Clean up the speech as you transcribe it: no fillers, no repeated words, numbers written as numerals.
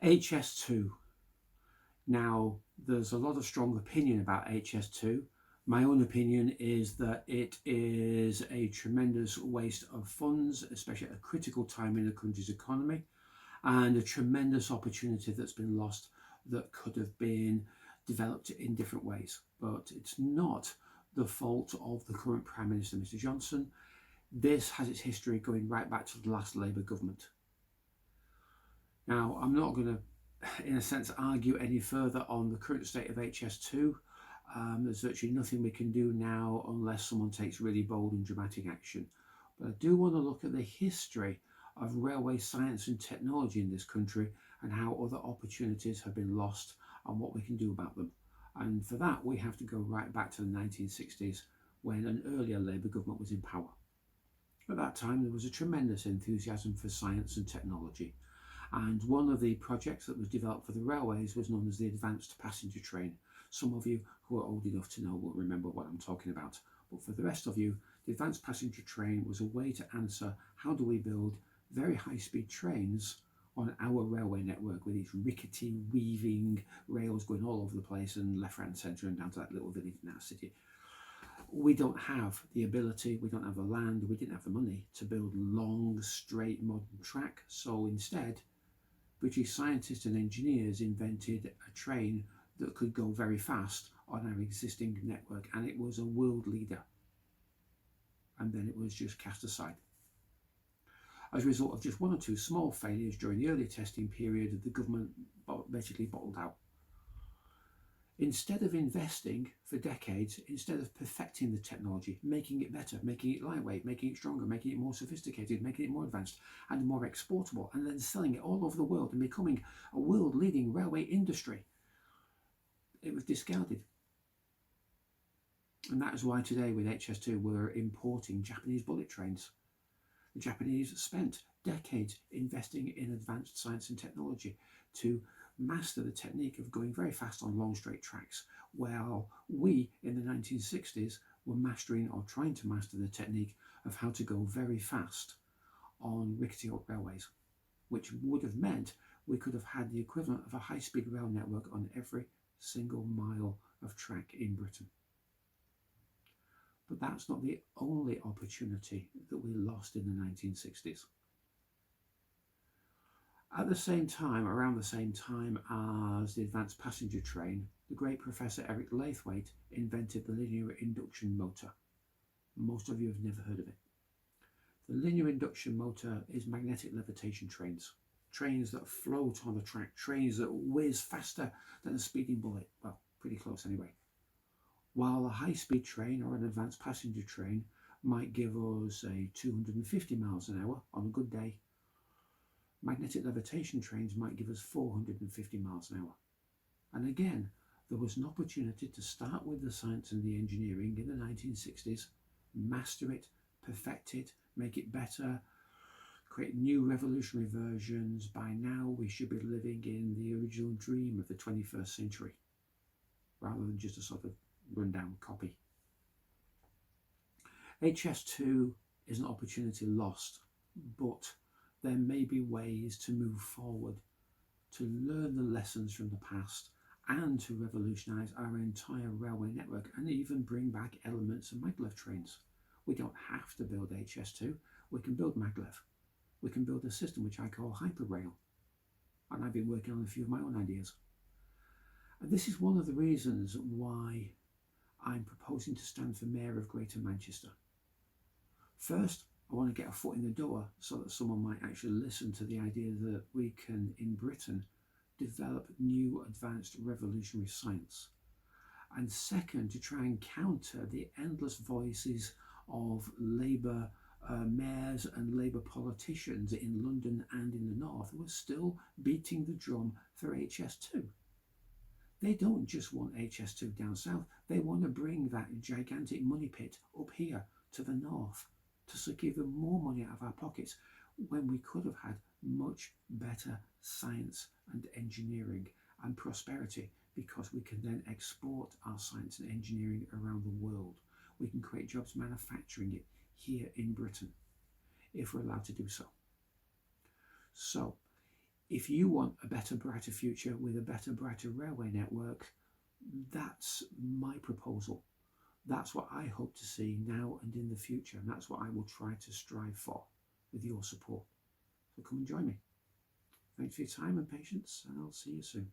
HS2. Now, there's a lot of strong opinion about HS2. My own opinion is that it is a tremendous waste of funds, especially at a critical time in the country's economy, and a tremendous opportunity that's been lost that could have been developed in different ways. But it's not the fault of the current Prime Minister, Mr. Johnson. This has its history going right back to the last Labour government. Now, I'm not going to, in a sense, argue any further on the current state of HS2. There's virtually nothing we can do now unless someone takes really bold and dramatic action. But I do want to look at the history of railway science and technology in this country and how other opportunities have been lost and what we can do about them. And for that, we have to go right back to the 1960s when an earlier Labour government was in power. At that time, there was a tremendous enthusiasm for science and technology. And one of the projects that was developed for the railways was known as the Advanced Passenger Train. Some of you who are old enough to know will remember what I'm talking about. But for the rest of you, the Advanced Passenger Train was a way to answer how do we build very high-speed trains on our railway network with these rickety, weaving rails going all over the place and left, right and centre and down to that little village in our city. We don't have the ability, we don't have the land, we didn't have the money to build long, straight, modern track. So instead, British scientists and engineers invented a train that could go very fast on our existing network, and it was a world leader. And then it was just cast aside. As a result of just one or two small failures during the early testing period, the government basically bottled out. Instead of investing for decades, instead of perfecting the technology, making it better, making it lightweight, making it stronger, making it more sophisticated, making it more advanced and more exportable, and then selling it all over the world and becoming a world-leading railway industry, it was discarded. And that is why today with HS2 we're importing Japanese bullet trains. The Japanese spent decades investing in advanced science and technology to master the technique of going very fast on long straight tracks, while we in the 1960s were mastering or trying to master the technique of how to go very fast on rickety old railways, which would have meant we could have had the equivalent of a high-speed rail network on every single mile of track in Britain. But that's not the only opportunity that we lost in the 1960s. At the same time, around the same time as the Advanced Passenger Train, the great Professor Eric Laithwaite invented the linear induction motor. Most of you have never heard of it. The linear induction motor is magnetic levitation trains. Trains that float on the track, trains that whiz faster than a speeding bullet. Well, pretty close anyway. While a high-speed train or an advanced passenger train might give us, say, 250 miles an hour on a good day, magnetic levitation trains might give us 450 miles an hour. And again, there was an opportunity to start with the science and the engineering in the 1960s, master it, perfect it, make it better, create new revolutionary versions. By now we should be living in the original dream of the 21st century, rather than just a sort of rundown copy. HS2 is an opportunity lost, but there may be ways to move forward, to learn the lessons from the past and to revolutionise our entire railway network and even bring back elements of maglev trains. We don't have to build HS2, we can build maglev. We can build a system which I call hyperrail, and I've been working on a few of my own ideas. And this is one of the reasons why I'm proposing to stand for Mayor of Greater Manchester. First, I want to get a foot in the door so that someone might actually listen to the idea that we can, in Britain, develop new advanced revolutionary science. And second, to try and counter the endless voices of Labour mayors and Labour politicians in London and in the North who are still beating the drum for HS2. They don't just want HS2 down south, they want to bring that gigantic money pit up here to the north to secure even more money out of our pockets when we could have had much better science and engineering and prosperity, because we can then export our science and engineering around the world. We can create jobs manufacturing it here in Britain if we're allowed to do so. So if you want a better, brighter future with a better, brighter railway network, that's my proposal. That's what I hope to see now and in the future, and that's what I will try to strive for with your support. So come and join me. Thanks for your time and patience, and I'll see you soon.